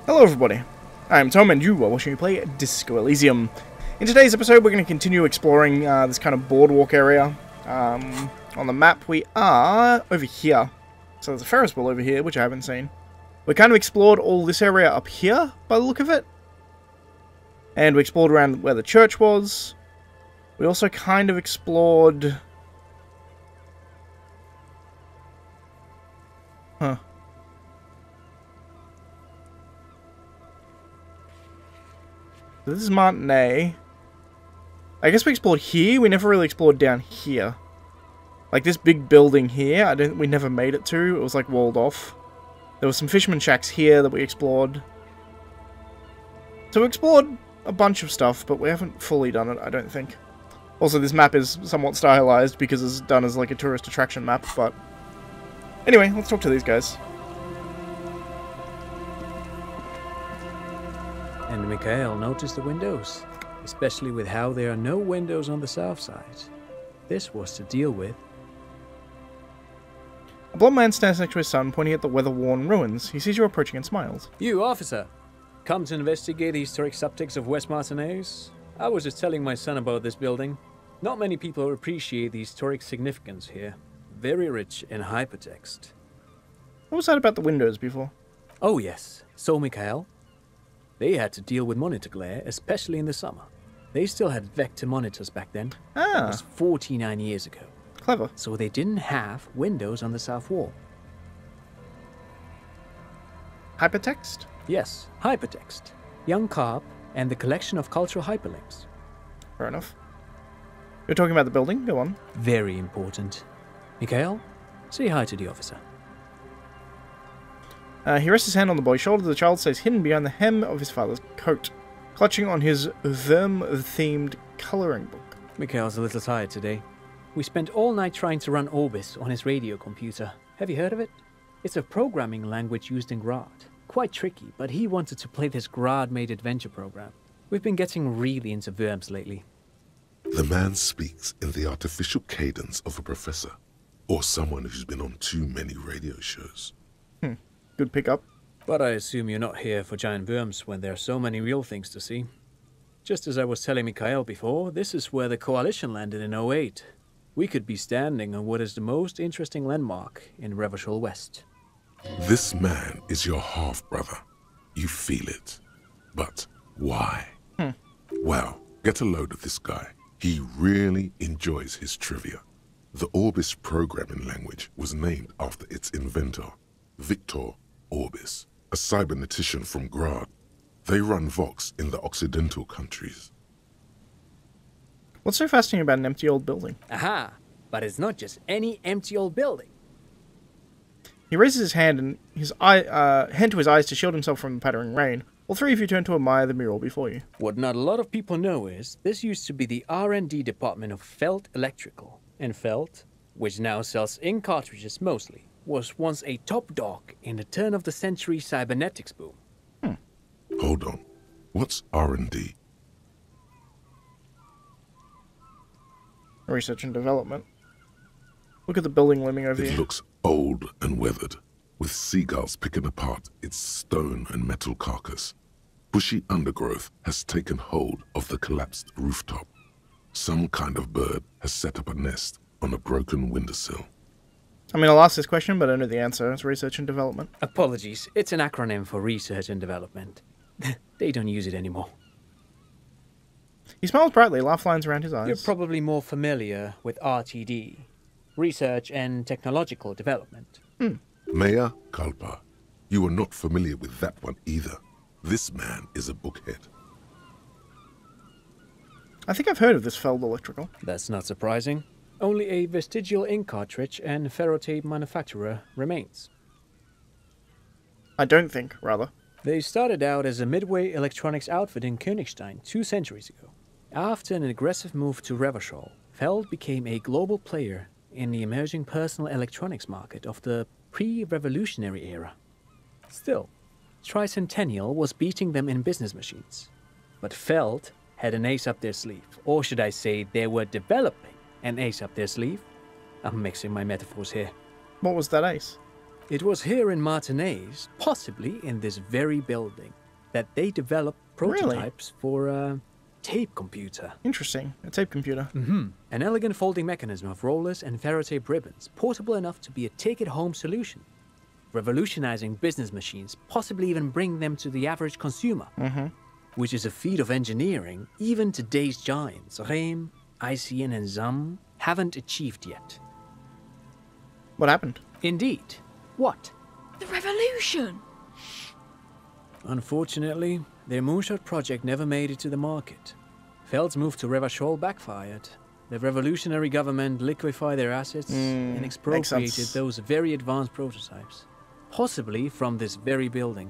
Hello everybody, I'm Tom and you are watching me play Disco Elysium. In today's episode we're going to continue exploring this kind of boardwalk area. On the map we are over here. So there's a Ferris wheel over here, which I haven't seen. We kind of explored all this area up here, by the look of it. And we explored around where the church was. We also kind of explored... Huh. This is Martinez. I guess we explored here. We never really explored down here. Like this big building here, we never made it to. It was like walled off. There were some fisherman shacks here that we explored. So we explored a bunch of stuff, but we haven't fully done it, I don't think. Also, this map is somewhat stylized because it's done as like a tourist attraction map, but... Anyway, let's talk to these guys. And Mikhail noticed the windows, especially with how there are no windows on the south side. This was to deal with. A blond man stands next to his son, pointing at the weather-worn ruins. He sees you approaching and smiles. You, officer, come to investigate the historic subtext of West Martinez? I was just telling my son about this building. Not many people appreciate the historic significance here. Very rich in hypertext. What was that about the windows before? Oh yes, so Mikhail. They had to deal with monitor glare, especially in the summer. They still had vector monitors back then. That was 49 years ago. Clever. So they didn't have windows on the south wall. Hypertext? Yes, hypertext. Young carp and the collection of cultural hyperlinks. Fair enough. You're talking about the building? Go on. Very important. Mikhail, say hi to the officer. He rests his hand on the boy's shoulder. The child stays hidden behind the hem of his father's coat, clutching on his Verm-themed coloring book. Mikhail's a little tired today. We spent all night trying to run Orbis on his radio computer. Have you heard of it? It's a programming language used in Grad. Quite tricky, but he wanted to play this Grad-made adventure program. We've been getting really into Verms lately. The man speaks in the artificial cadence of a professor, or someone who's been on too many radio shows. Good pickup. But I assume you're not here for giant worms when there are so many real things to see. Just as I was telling Mikhail before, this is where the Coalition landed in '08. We could be standing on what is the most interesting landmark in Revachol West. This man is your half-brother. You feel it. But why? Well, get a load of this guy. He really enjoys his trivia. The Orbis programming language was named after its inventor, Victor Orbis, a cybernetician from Grad. They run Vox in the Occidental countries. What's so fascinating about an empty old building? Aha! But it's not just any empty old building. He raises his hand and hand to his eyes to shield himself from the pattering rain. All three of you turn to admire the mural before you. What not a lot of people know is, this used to be the R&D department of Felt Electrical. And Felt, which now sells ink cartridges mostly, was once a top dog in the turn-of-the-century cybernetics boom. Hold on. What's R&D? Research and development. Look at the building looming over It here. looks old and weathered, with seagulls picking apart its stone and metal carcass. Bushy undergrowth has taken hold of the collapsed rooftop. Some kind of bird has set up a nest on a broken windowsill. I mean, I'll ask this question, but I know the answer. It's research and development. Apologies, it's an acronym for research and development. They don't use it anymore. He smiles brightly, laugh lines around his eyes. You're probably more familiar with RTD, Research and Technological Development. Mea culpa. You are not familiar with that one either. This man is a bookhead. I think I've heard of this Feld Electrical. That's not surprising. Only a vestigial ink cartridge and ferrotape manufacturer remains. I don't think, rather. They started out as a midway electronics outfit in Königstein 2 centuries ago. After an aggressive move to Revachol, Feld became a global player in the emerging personal electronics market of the pre-revolutionary era. Still, Tricentennial was beating them in business machines. But Feld had an ace up their sleeve, or should I say they were developing an ace up their sleeve. I'm mixing my metaphors here. What was that ace? It was here in Martinez, possibly in this very building, that they developed prototypes for a tape computer. Interesting. A tape computer. An elegant folding mechanism of rollers and ferrotape ribbons, portable enough to be a take-it-home solution. Revolutionizing business machines, possibly even bring them to the average consumer. Which is a feat of engineering even today's giants, Rehm, ICN and ZAM, haven't achieved yet. What happened? Indeed. What? The revolution! Unfortunately, their moonshot project never made it to the market. Feld's move to Revachol backfired. The revolutionary government liquefied their assets and expropriated those very advanced prototypes. Possibly from this very building,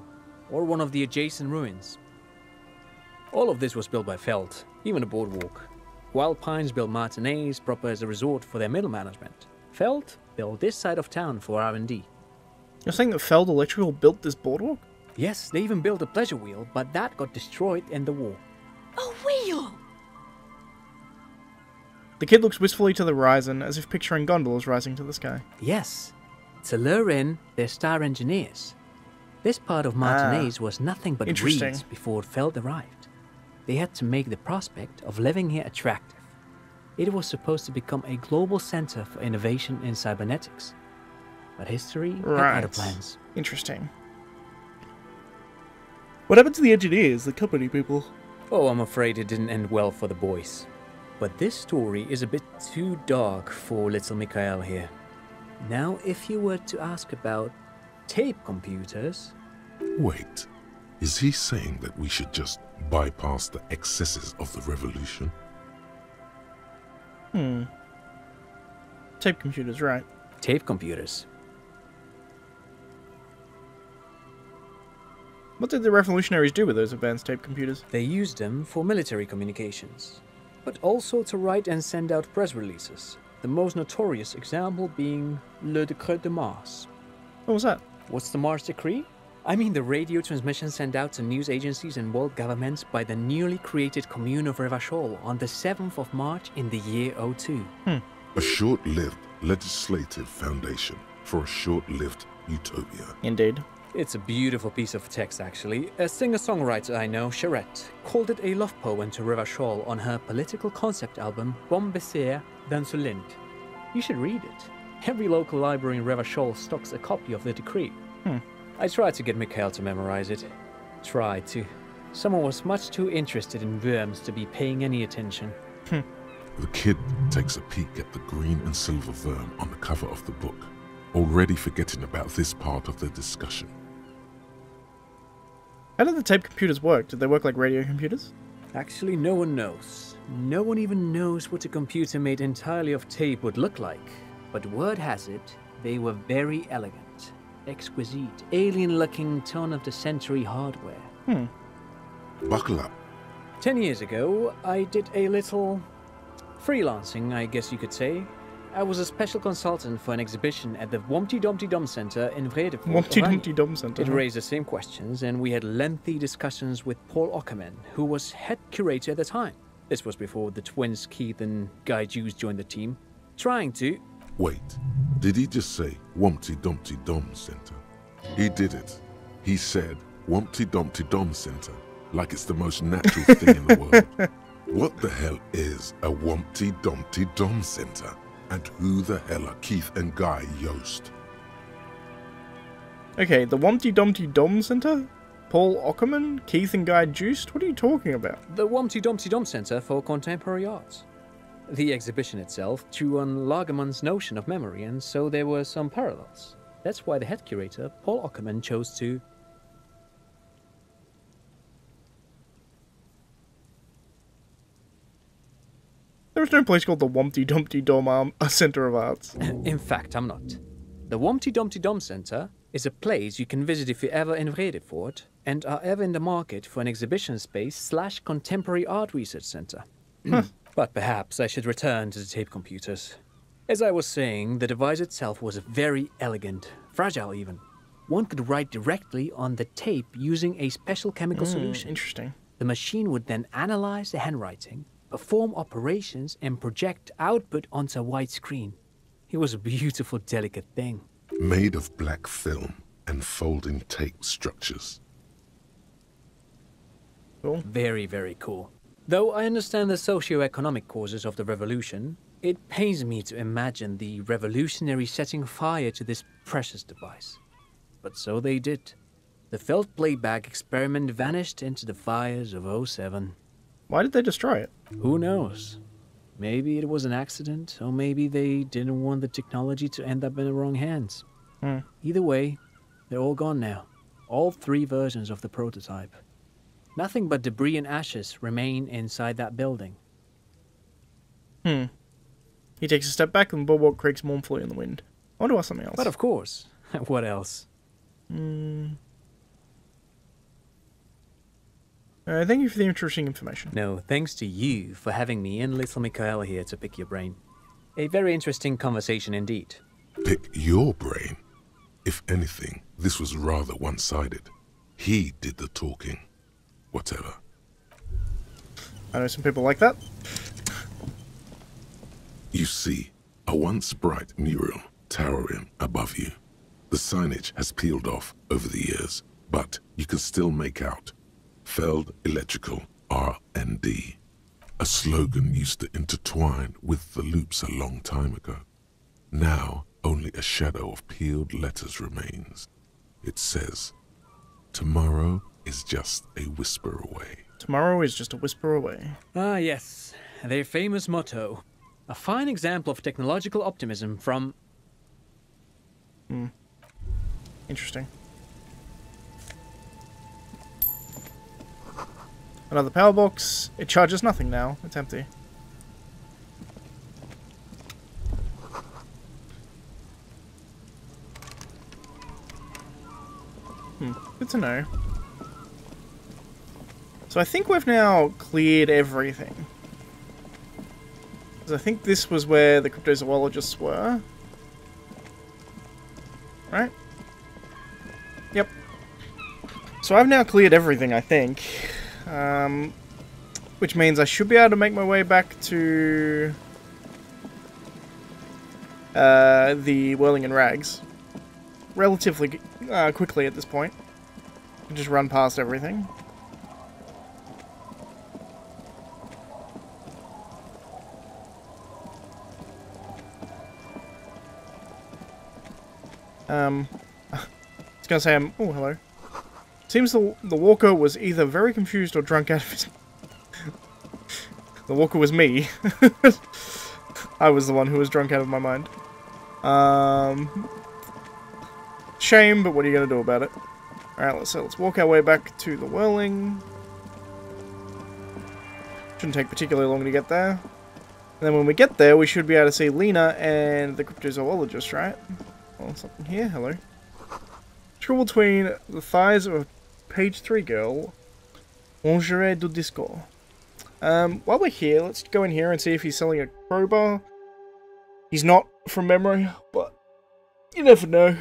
or one of the adjacent ruins. All of this was built by Feld, even the boardwalk. Wild Pines built Martinez proper as a resort for their middle management. Feld built this side of town for R&D. You're saying that Feld Electrical built this boardwalk? Yes, they even built a pleasure wheel, but that got destroyed in the war. A wheel! The kid looks wistfully to the horizon, as if picturing gondolas rising to the sky. Yes, to lure in their star engineers. This part of Martinez was nothing but reeds before Feld arrived. They had to make the prospect of living here attractive. It was supposed to become a global center for innovation in cybernetics. But history had other plans. Interesting. What happened to the engineers, the company people? Oh, I'm afraid it didn't end well for the boys. But this story is a bit too dark for little Mikhail here. Now, if you were to ask about tape computers... Wait, is he saying that we should just bypass the excesses of the revolution? Tape computers, right. Tape computers. What did the revolutionaries do with those advanced tape computers? They used them for military communications, but also to write and send out press releases. The most notorious example being Le Décret de Mars. What was that? What's the Mars Decree? I mean the radio transmission sent out to news agencies and world governments by the newly created Commune of Revachol on the 7th of March in the year 02. A short-lived legislative foundation for a short-lived utopia. Indeed. It's a beautiful piece of text, actually. A singer-songwriter I know, Charette, called it a love poem to Revachol on her political concept album, Bon Baiser d'Insolente. You should read it. Every local library in Revachol stocks a copy of the decree. I tried to get Mikhail to memorize it. Tried to. Someone was much too interested in worms to be paying any attention. The kid takes a peek at the green and silver worm on the cover of the book, already forgetting about this part of the discussion. How did the tape computers work? Did they work like radio computers? Actually, no one knows. No one even knows what a computer made entirely of tape would look like. But word has it, they were very elegant. Exquisite, alien-looking turn-of-the-century hardware. Buckle up. 10 years ago, I did a little freelancing, I guess you could say. I was a special consultant for an exhibition at the Wompty Dumpty Dum Center in Vredefort. Wompty Dumpty Dum Center. It raised the same questions, and we had lengthy discussions with Paul Ockerman, who was head curator at the time. This was before the twins Keith and Guy Juice joined the team, trying to... Wait, did he just say Wompty Dumpty Dum Center? He did it. He said Wompty Dumpty Dum Center, like it's the most natural thing in the world. What the hell is a Wompty Dumpty Dum Center? And who the hell are Keith and Guy Yost? Okay, the Wompty Dumpty Dum Center? Paul Ockerman? Keith and Guy Juiced? What are you talking about? The Wompty Dumpty Dum Center for Contemporary Arts. The exhibition itself drew on Lagerman's notion of memory, and so there were some parallels. That's why the head curator, Paul Ockerman, chose to... There is no place called the Wompty Dumpty Dum Center of Arts. In fact, I'm not. The Wompty Dumpty Dum Center is a place you can visit if you're ever in Vredefort and are ever in the market for an exhibition space / contemporary art research center. But perhaps I should return to the tape computers. As I was saying, the device itself was very elegant, fragile even. One could write directly on the tape using a special chemical solution. Interesting. The machine would then analyze the handwriting, perform operations, and project output onto a white screen. It was a beautiful, delicate thing. Made of black film and folding tape structures. Cool. Very, very cool. Though I understand the socio-economic causes of the revolution, it pains me to imagine the revolutionaries setting fire to this precious device. But so they did. The felt playback experiment vanished into the fires of '07. Why did they destroy it? Who knows? Maybe it was an accident, or maybe they didn't want the technology to end up in the wrong hands. Either way, they're all gone now. All 3 versions of the prototype. Nothing but debris and ashes remain inside that building. He takes a step back and the boardwalk creaks mournfully in the wind. I wonder what's something else. But of course, what else? Thank you for the interesting information. No, thanks to you for having me and little Mikaela here to pick your brain. A very interesting conversation indeed. Pick your brain? If anything, this was rather one-sided. He did the talking. Whatever. I know some people like that. You see, a once bright mural towering above you. The signage has peeled off over the years, but you can still make out Feld Electrical R&D. A slogan used to intertwine with the loops a long time ago. Now, only a shadow of peeled letters remains. It says, tomorrow is just a whisper away. Tomorrow is just a whisper away. Ah, yes. Their famous motto. A fine example of technological optimism from... Interesting. Another power box. It charges nothing now. It's empty. Good to know. So I think we've now cleared everything. Because I think this was where the cryptozoologists were. Right? Yep. So I've now cleared everything, I think. Which means I should be able to make my way back to the Whirling and Rags relatively quickly at this point. Just run past everything. I was gonna say, oh, hello. Seems the walker was either very confused or drunk out of his... The walker was me. I was the one who was drunk out of my mind. Shame, but what are you gonna do about it? Alright, let's walk our way back to the Whirling. Shouldn't take particularly long to get there. And then when we get there, we should be able to see Lena and the cryptozoologist, right? Oh, something here. Hello. Scribbled between the thighs of a page 3 girl. Lingerie du disco. While we're here, let's go in here and see if he's selling a crowbar. He's not, from memory, but you never know.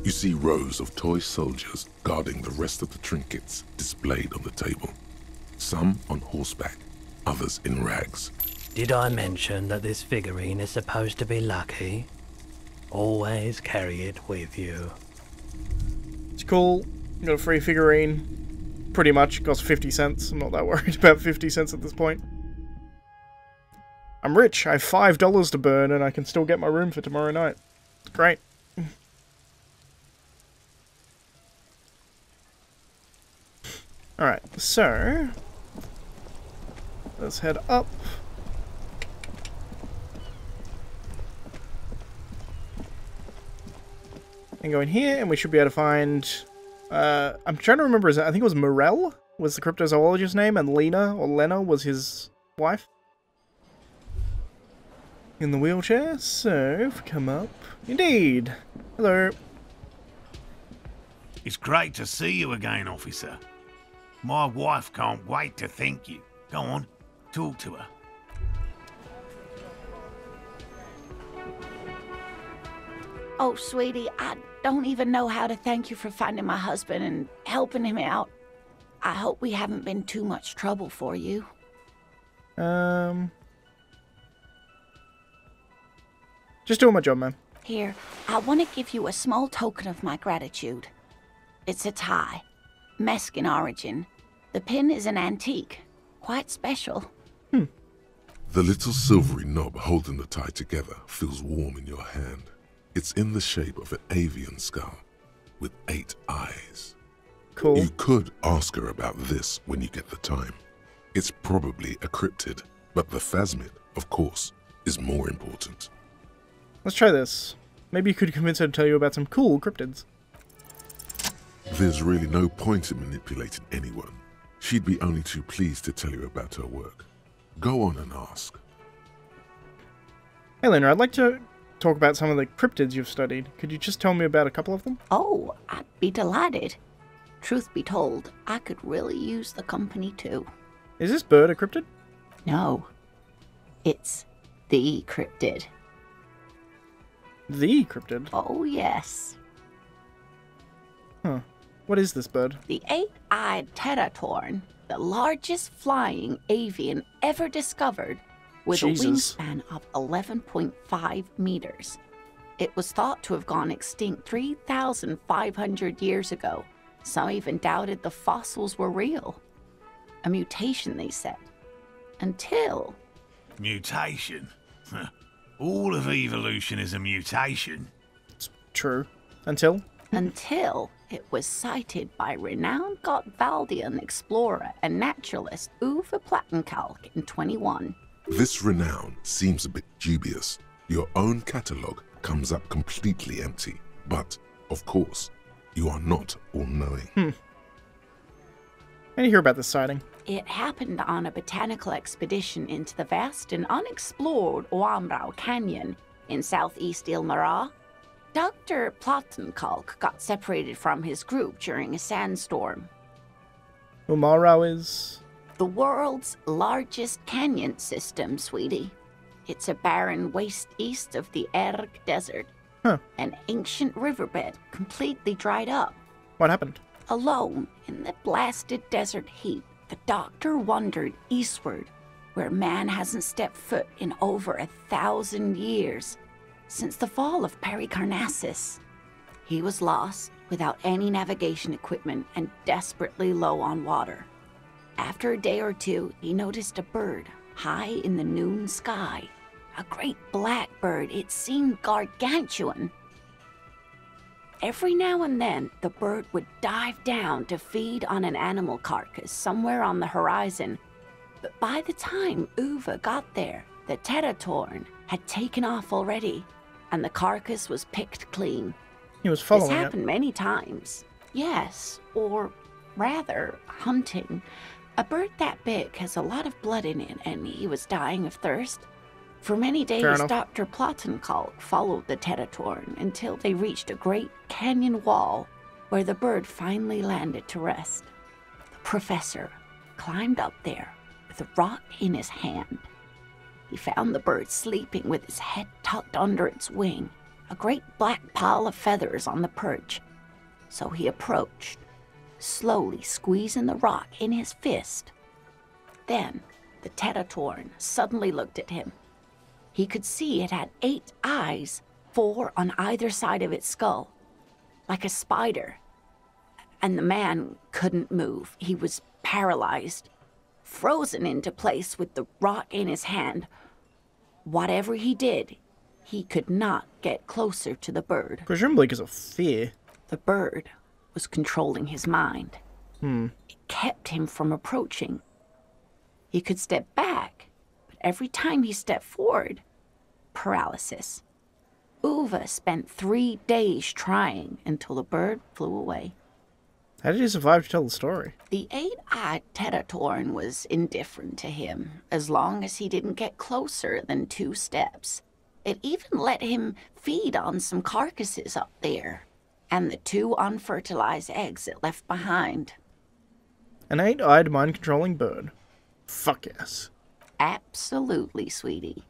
You see rows of toy soldiers guarding the rest of the trinkets displayed on the table. Some on horseback, others in rags. Did I mention that this figurine is supposed to be lucky? Always carry it with you. It's cool. You got a free figurine. Pretty much. It costs 50 cents. I'm not that worried about 50 cents at this point. I'm rich. I have $5 to burn and I can still get my room for tomorrow night. It's great. Alright, so let's head up. And go in here, and we should be able to find... I'm trying to remember, I think it was Morel was the cryptozoologist's name, and Lena, or Lena, was his wife. In the wheelchair, so if we come up... Indeed! Hello. It's great to see you again, officer. My wife can't wait to thank you. Go on, talk to her. Oh, sweetie, don't even know how to thank you for finding my husband and helping him out. I hope we haven't been too much trouble for you. Just doing my job, man. Here, I want to give you a small token of my gratitude. It's a tie. Mexican origin. The pin is an antique. Quite special. The little silvery knob holding the tie together feels warm in your hand. It's in the shape of an avian skull with 8 eyes. Cool. You could ask her about this when you get the time. It's probably a cryptid, but the phasmid, of course, is more important. Let's try this. Maybe you could convince her to tell you about some cool cryptids. There's really no point in manipulating anyone. She'd be only too pleased to tell you about her work. Go on and ask. Hey, Lena, I'd like to talk about some of the cryptids you've studied. Could you just tell me about a couple of them? Oh, I'd be delighted. Truth be told, I could really use the company too. Is this bird a cryptid? No. It's the cryptid. The cryptid? Oh, yes. Huh. What is this bird? The 8-eyed teratorn, the largest flying avian ever discovered, with Jesus. a wingspan of 11.5 meters. It was thought to have gone extinct 3,500 years ago. Some even doubted the fossils were real. A mutation, they said. Until... Mutation? All of evolution is a mutation. It's true. Until? Until it was cited by renowned Gotvaldian explorer and naturalist Uwe Plattenkalk in 21. This renown seems a bit dubious. Your own catalogue comes up completely empty. But, of course, you are not all-knowing. I didn't hear about this sighting. It happened on a botanical expedition into the vast and unexplored Oamrau Canyon in southeast Ilmara. Dr. Plattenkalk got separated from his group during a sandstorm. Umarau is... The world's largest canyon system, sweetie. It's a barren waste east of the Erg Desert. Huh. An ancient riverbed completely dried up. What happened? Alone in the blasted desert heat, the doctor wandered eastward, where man hasn't stepped foot in over 1,000 years, since the fall of Pericarnassus. He was lost, without any navigation equipment, and desperately low on water. After a day or two, he noticed a bird high in the noon sky. A great black bird. It seemed gargantuan. Every now and then, the bird would dive down to feed on an animal carcass somewhere on the horizon. But by the time Uwe got there, the teratorn had taken off already, and the carcass was picked clean. He was This following happened many times. Yes, or rather, hunting. A bird that big has a lot of blood in it, and he was dying of thirst. For many days, enough. Dr. Plattenkalk followed the teratorn until they reached a great canyon wall where the bird finally landed to rest. The professor climbed up there with a rock in his hand. He found the bird sleeping with his head tucked under its wing, a great black pile of feathers on the perch. So he approached, slowly squeezing the rock in his fist. Then the teratorn suddenly looked at him. He could see it had 8 eyes, 4 on either side of its skull, like a spider. And the man couldn't move. He was paralyzed, frozen into place with the rock in his hand. Whatever he did, he could not get closer to the bird. Presumably because of fear. The bird was controlling his mind. It kept him from approaching. He could step back, but every time he stepped forward, paralysis. Uwe spent 3 days trying until the bird flew away. How did he survive to tell the story? The 8-eyed teratorn was indifferent to him, as long as he didn't get closer than 2 steps. It even let him feed on some carcasses up there, and the 2 unfertilized eggs it left behind. An 8-eyed mind-controlling bird. Fuck yes. Absolutely, sweetie.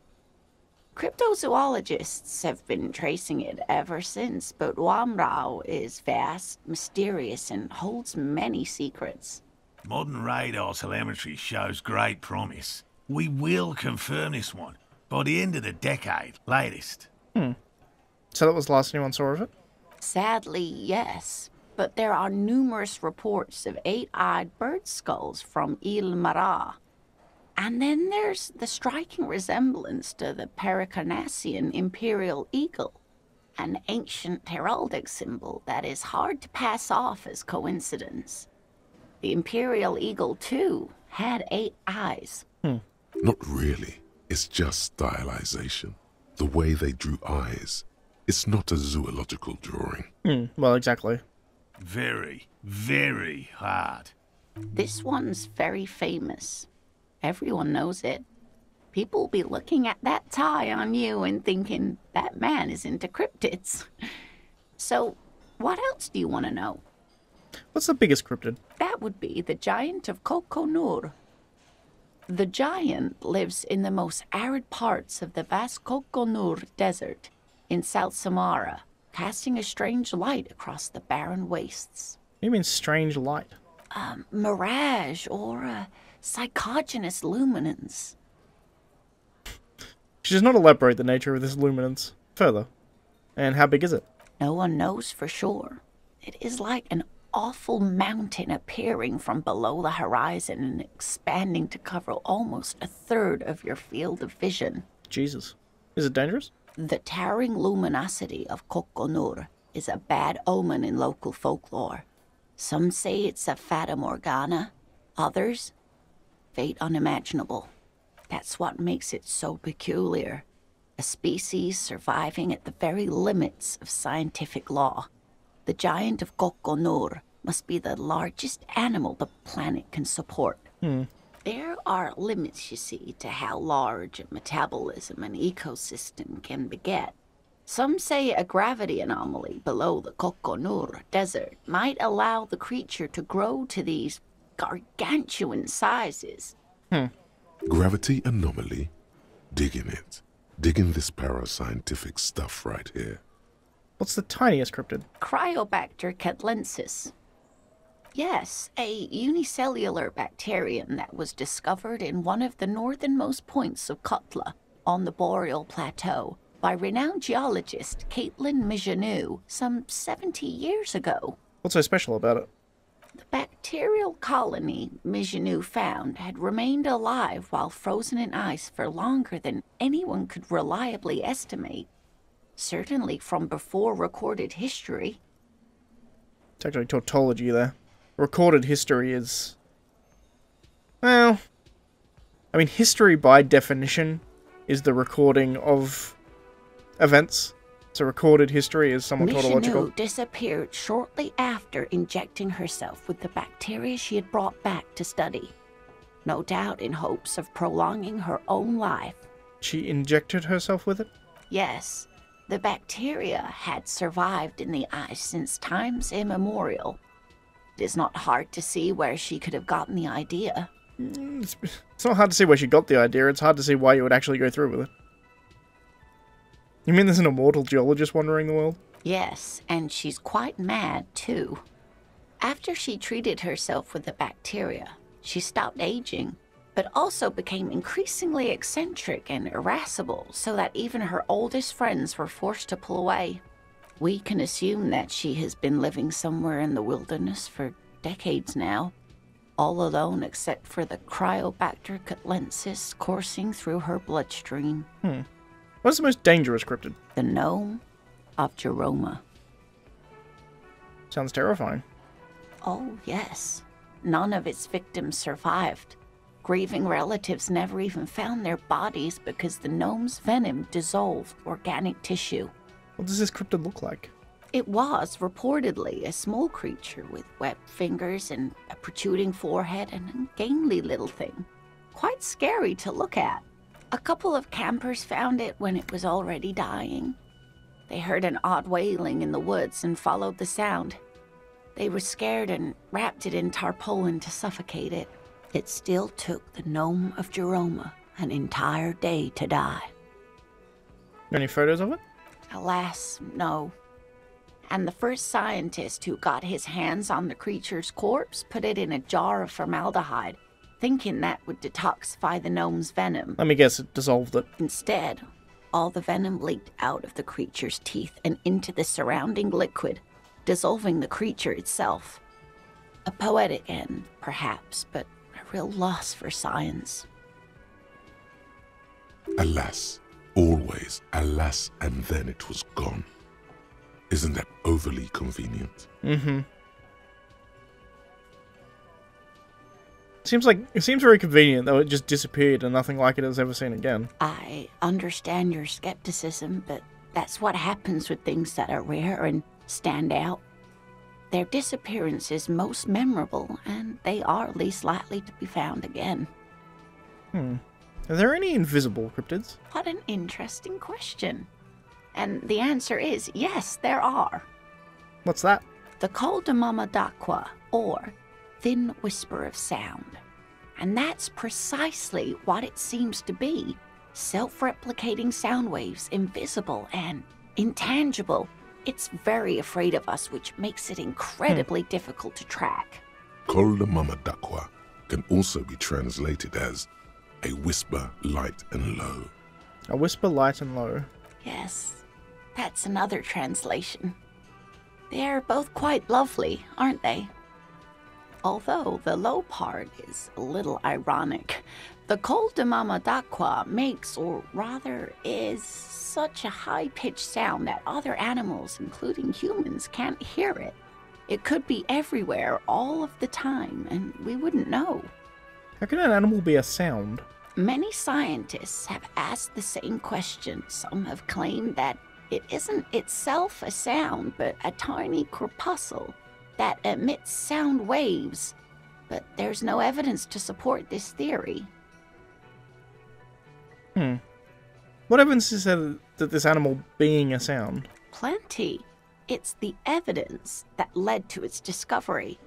Cryptozoologists have been tracing it ever since, but Wamrao is vast, mysterious, and holds many secrets. Modern radar telemetry shows great promise. We will confirm this one by the end of the decade, latest. So that was the last anyone saw of it? Sadly, yes, but there are numerous reports of 8-eyed bird skulls from Il Mara. And then there's the striking resemblance to the Pericarnassian imperial eagle, an ancient heraldic symbol that is hard to pass off as coincidence. The imperial eagle, too, had 8 eyes. Not really. It's just stylization. The way they drew eyes. It's not a zoological drawing. Well, exactly. Very, very hard. This one's very famous. Everyone knows it. People will be looking at that tie on you and thinking, that man is into cryptids. So, what else do you want to know? What's the biggest cryptid? That would be the giant of Kokonur. The giant lives in the most arid parts of the vast Kokonur Desert in South Samara, casting a strange light across the barren wastes. What do you mean strange light? Mirage or psychogenous luminance. She does not elaborate the nature of this luminance further. And how big is it? No one knows for sure. It is like an awful mountain appearing from below the horizon and expanding to cover almost a third of your field of vision. Jesus. Is it dangerous? The towering luminosity of Kokonur is a bad omen in local folklore. Some say it's a fata morgana, others, fate unimaginable. That's what makes it so peculiar. A species surviving at the very limits of scientific law. The giant of Kokonur must be the largest animal the planet can support. There are limits, you see, to how large a metabolism an ecosystem can beget. Some say a gravity anomaly below the Kokonur Desert might allow the creature to grow to these gargantuan sizes. Gravity anomaly? Digging it. Digging this parascientific stuff right here. What's the tiniest cryptid? Cryobacter catlensis. Yes, a unicellular bacterium that was discovered in one of the northernmost points of Kotla on the Boreal Plateau by renowned geologist Caitlin Mijanou some 70 years ago. What's so special about it? The bacterial colony Mijanou found had remained alive while frozen in ice for longer than anyone could reliably estimate. Certainly from before recorded history. It's actually tautology there. Recorded history is... Well... I mean, history by definition is the recording of events. So recorded history is somewhat tautological. Mijanou disappeared shortly after injecting herself with the bacteria she had brought back to study. No doubt in hopes of prolonging her own life. She injected herself with it? Yes. The bacteria had survived in the ice since times immemorial. It is not hard to see where she could have gotten the idea. It's not hard to see where she got the idea, it's hard to see why you would actually go through with it. You mean there's an immortal geologist wandering the world? Yes, and she's quite mad, too. After she treated herself with the bacteria, she stopped aging, but also became increasingly eccentric and irascible, so that even her oldest friends were forced to pull away. We can assume that she has been living somewhere in the wilderness for decades now, all alone except for the Cryobacter catlensis coursing through her bloodstream. What's the most dangerous cryptid? The gnome of Jeroma. Sounds terrifying. Oh, yes. None of its victims survived. Grieving relatives never even found their bodies because the gnome's venom dissolved organic tissue. What does this cryptid look like? It was reportedly a small creature with webbed fingers and a protruding forehead and a gangly little thing. Quite scary to look at. A couple of campers found it when it was already dying. They heard an odd wailing in the woods and followed the sound. They were scared and wrapped it in tarpaulin to suffocate it. It still took the gnome of Jeroma an entire day to die. Any photos of it? Alas, no. And the first scientist who got his hands on the creature's corpse put it in a jar of formaldehyde, thinking that would detoxify the gnome's venom. Let me guess, it dissolved it. Instead, all the venom leaked out of the creature's teeth and into the surrounding liquid, dissolving the creature itself. A poetic end, perhaps, but a real loss for science. Alas, always alas, and then it was gone. Isn't that overly convenient? Mm-hmm. It seems very convenient, though it just disappeared and nothing like it was ever seen again. I understand your skepticism, but that's what happens with things that are rare and stand out. Their disappearance is most memorable, and they are least likely to be found again. Are there any invisible cryptids? What an interesting question. And the answer is yes, there are. What's that? The Col de Mama d'Aqua, or Thin Whisper of Sound. And that's precisely what it seems to be. Self-replicating sound waves, invisible and intangible. It's very afraid of us, which makes it incredibly difficult to track. Col de Mama d'Aqua can also be translated as a whisper light and low. A whisper light and low. Yes, that's another translation. They're both quite lovely, aren't they? Although the low part is a little ironic. The Col de Mama d'Aqua makes, or rather is, such a high-pitched sound that other animals, including humans, can't hear it. It could be everywhere all of the time, and we wouldn't know. How can an animal be a sound? Many scientists have asked the same question. Some have claimed that it isn't itself a sound, but a tiny corpuscle that emits sound waves. But there's no evidence to support this theory. What evidence is there that this animal being a sound? Plenty. It's the evidence that led to its discovery.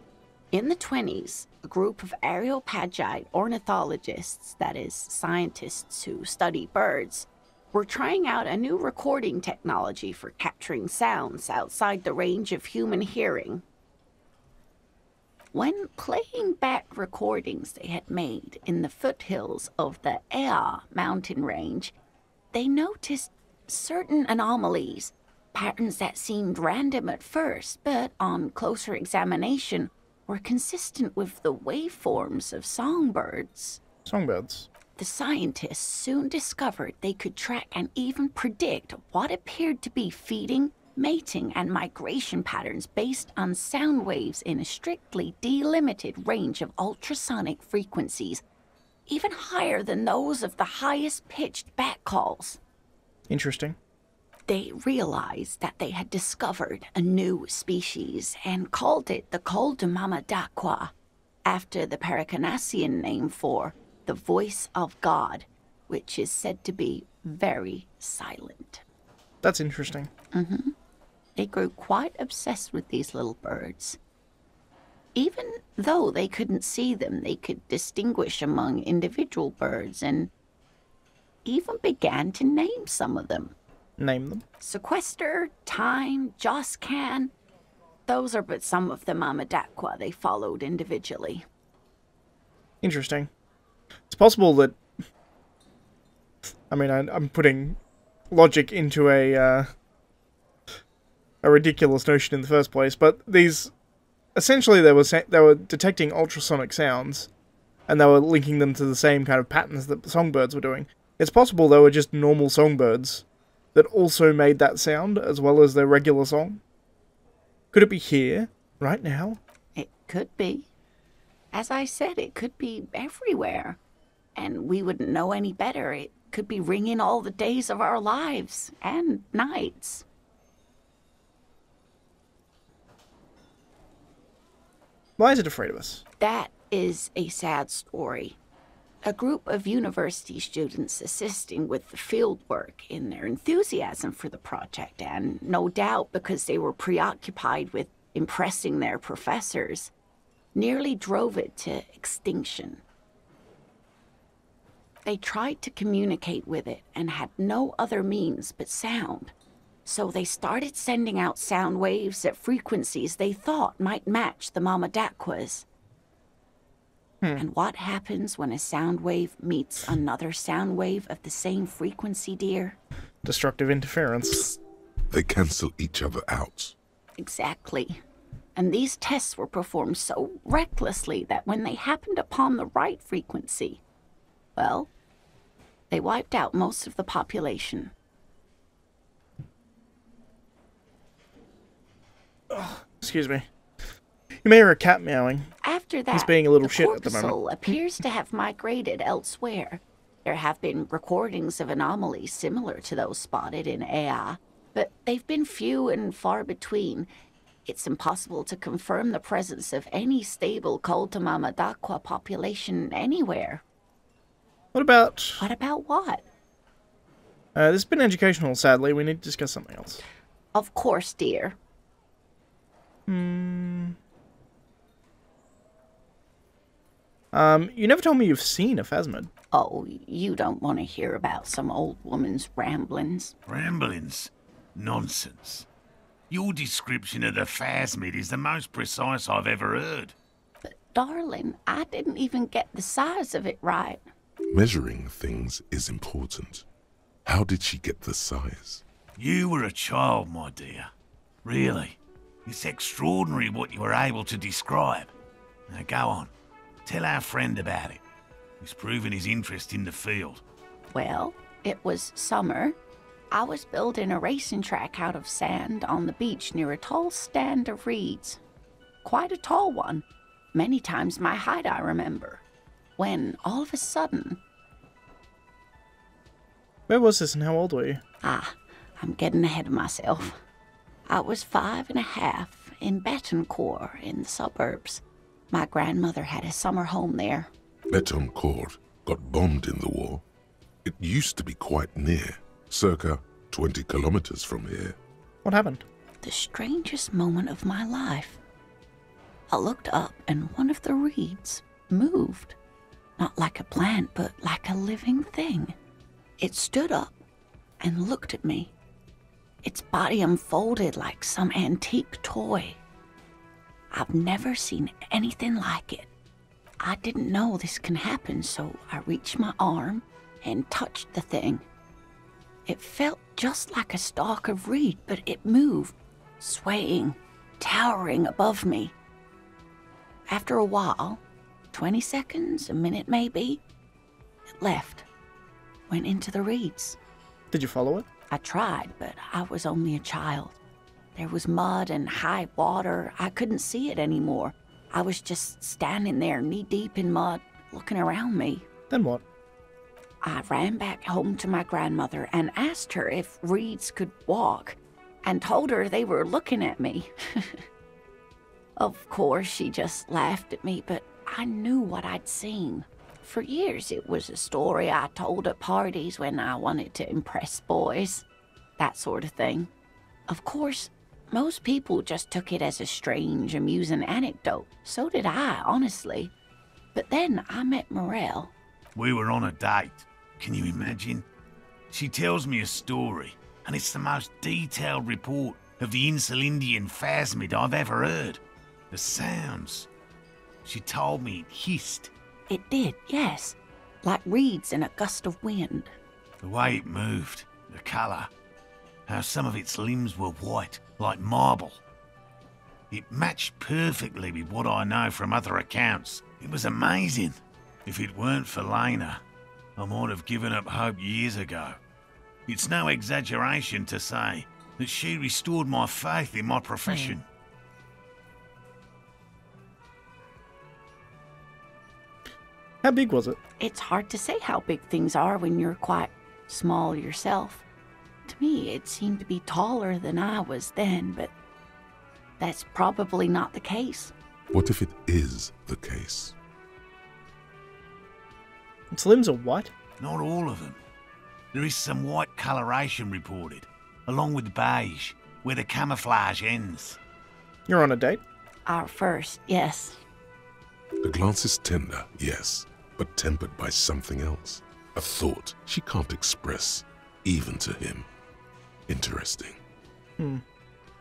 In the 1920s, a group of Areopagite ornithologists, that is, scientists who study birds, were trying out a new recording technology for capturing sounds outside the range of human hearing. When playing back recordings they had made in the foothills of the Ea mountain range, they noticed certain anomalies, patterns that seemed random at first, but on closer examination were consistent with the waveforms of songbirds. Songbirds. The scientists soon discovered they could track and even predict what appeared to be feeding, mating, and migration patterns based on sound waves in a strictly delimited range of ultrasonic frequencies, even higher than those of the highest pitched bat calls. Interesting. They realized that they had discovered a new species and called it the Col de Mama d'Aqua, after the Paracanassian name for the voice of God, which is said to be very silent. That's interesting. They grew quite obsessed with these little birds. Even though they couldn't see them, they could distinguish among individual birds and even began to name some of them. Name them. Sequester, Time, Joscan. Those are but some of the Mama d'Aqua they followed individually. Interesting. It's possible that... I mean, I'm putting logic into a ridiculous notion in the first place, but these... Essentially, they were detecting ultrasonic sounds, and they were linking them to the same kind of patterns that the songbirds were doing. It's possible they were just normal songbirds that also made that sound, as well as their regular song. Could it be here, right now? It could be. As I said, it could be everywhere. And we wouldn't know any better. It could be ringing all the days of our lives, and nights. Why is it afraid of us? That is a sad story. A group of university students assisting with the field work in their enthusiasm for the project, and no doubt because they were preoccupied with impressing their professors, nearly drove it to extinction. They tried to communicate with it and had no other means but sound. So they started sending out sound waves at frequencies they thought might match the Mamadakwas. And what happens when a sound wave meets another sound wave of the same frequency, dear? Destructive interference. They cancel each other out. Exactly. And these tests were performed so recklessly that when they happened upon the right frequency, well, they wiped out most of the population. Excuse me. You may hear a cat meowing. After that, He's being a little the shit at the moment. corpuscle appears to have migrated elsewhere. There have been recordings of anomalies similar to those spotted in Ea, but they've been few and far between. It's impossible to confirm the presence of any stable Koltamamadakwa population anywhere. What about... What about what? this has been educational, sadly. We need to discuss something else. Of course, dear. You never told me you've seen a phasmid. Oh, you don't want to hear about some old woman's ramblings. Ramblings? Nonsense. Your description of the phasmid is the most precise I've ever heard. But, darling, I didn't even get the size of it right. Measuring things is important. How did she get the size? You were a child, my dear. Really. It's extraordinary what you were able to describe. Now go on. Tell our friend about it. He's proven his interest in the field. Well, it was summer. I was building a racing track out of sand on the beach near a tall stand of reeds. Quite a tall one. Many times my height, I remember. When, all of a sudden... Where was this and how old were you? I'm getting ahead of myself. I was 5.5 in Betancourt in the suburbs. My grandmother had a summer home there. Betancourt got bombed in the war. It used to be quite near, circa 20 kilometers from here. What happened? The strangest moment of my life. I looked up and one of the reeds moved. Not like a plant, but like a living thing. It stood up and looked at me. Its body unfolded like some antique toy. I've never seen anything like it. I didn't know this can happen, so I reached my arm and touched the thing. It felt just like a stalk of reed, but it moved, swaying, towering above me. After a while, 20 seconds, a minute maybe, it left, went into the reeds. Did you follow it? I tried, but I was only a child. There was mud and high water. I couldn't see it anymore. I was just standing there knee-deep in mud, looking around me. Then what? I ran back home to my grandmother and asked her if reeds could walk, and told her they were looking at me. Of course, she just laughed at me, but I knew what I'd seen. For years, it was a story I told at parties when I wanted to impress boys. That sort of thing. Of course, most people just took it as a strange, amusing anecdote. So did I, honestly. But then I met Morel. We were on a date. Can you imagine? She tells me a story, and it's the most detailed report of the Insulindian phasmid I've ever heard. The sounds. She told me it hissed. It did, yes. Like reeds in a gust of wind. The way it moved, the colour. How some of its limbs were white, like marble. It matched perfectly with what I know from other accounts. It was amazing. If it weren't for Lena, I might have given up hope years ago. It's no exaggeration to say that she restored my faith in my profession. How big was it? It's hard to say how big things are when you're quite small yourself. To me, it seemed to be taller than I was then, but that's probably not the case. What if it is the case? Its limbs are white? Not all of them. There is some white coloration reported, along with beige, where the camouflage ends. You're on a date? Our first, yes. The glance is tender, yes, but tempered by something else. A thought she can't express, even to him. Interesting.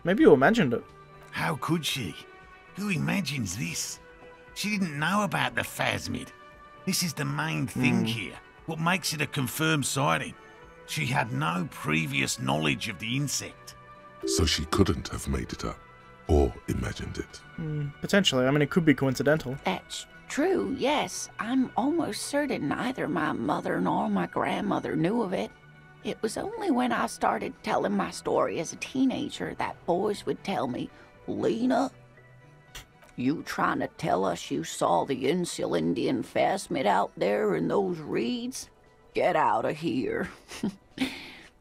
Maybe you imagined it. How could she? Who imagines this? She didn't know about the phasmid. This is the main thing here. What makes it a confirmed sighting? She had no previous knowledge of the insect. So she couldn't have made it up, or imagined it. Potentially. I mean, it could be coincidental. That's true, yes. I'm almost certain neither my mother nor my grandmother knew of it. It was only when I started telling my story as a teenager that boys would tell me, Lena, you trying to tell us you saw the Insulindian phasmid out there in those reeds? Get out of here.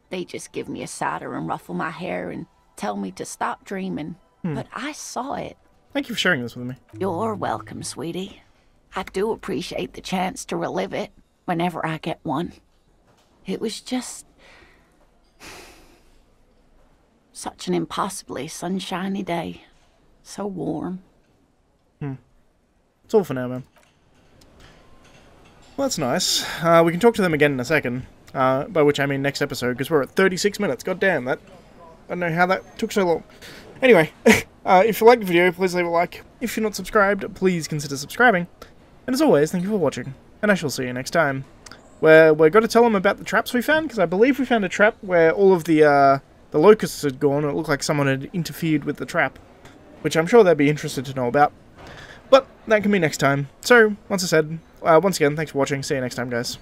They just give me a cider and ruffle my hair and tell me to stop dreaming. But I saw it. Thank you for sharing this with me. You're welcome, sweetie. I do appreciate the chance to relive it whenever I get one. It was just such an impossibly sunshiny day. So warm. It's all for now, man. Well, that's nice. We can talk to them again in a second. By which I mean next episode, because we're at 36 minutes. God damn, that... I don't know how that took so long. Anyway, if you liked the video, please leave a like. If you're not subscribed, please consider subscribing. And as always, thank you for watching, and I shall see you next time. Where we're going to tell them about the traps we found, because I believe we found a trap where all of the locusts had gone, and it looked like someone had interfered with the trap. Which I'm sure they'd be interested to know about. But that can be next time. So, once again, thanks for watching. See you next time, guys.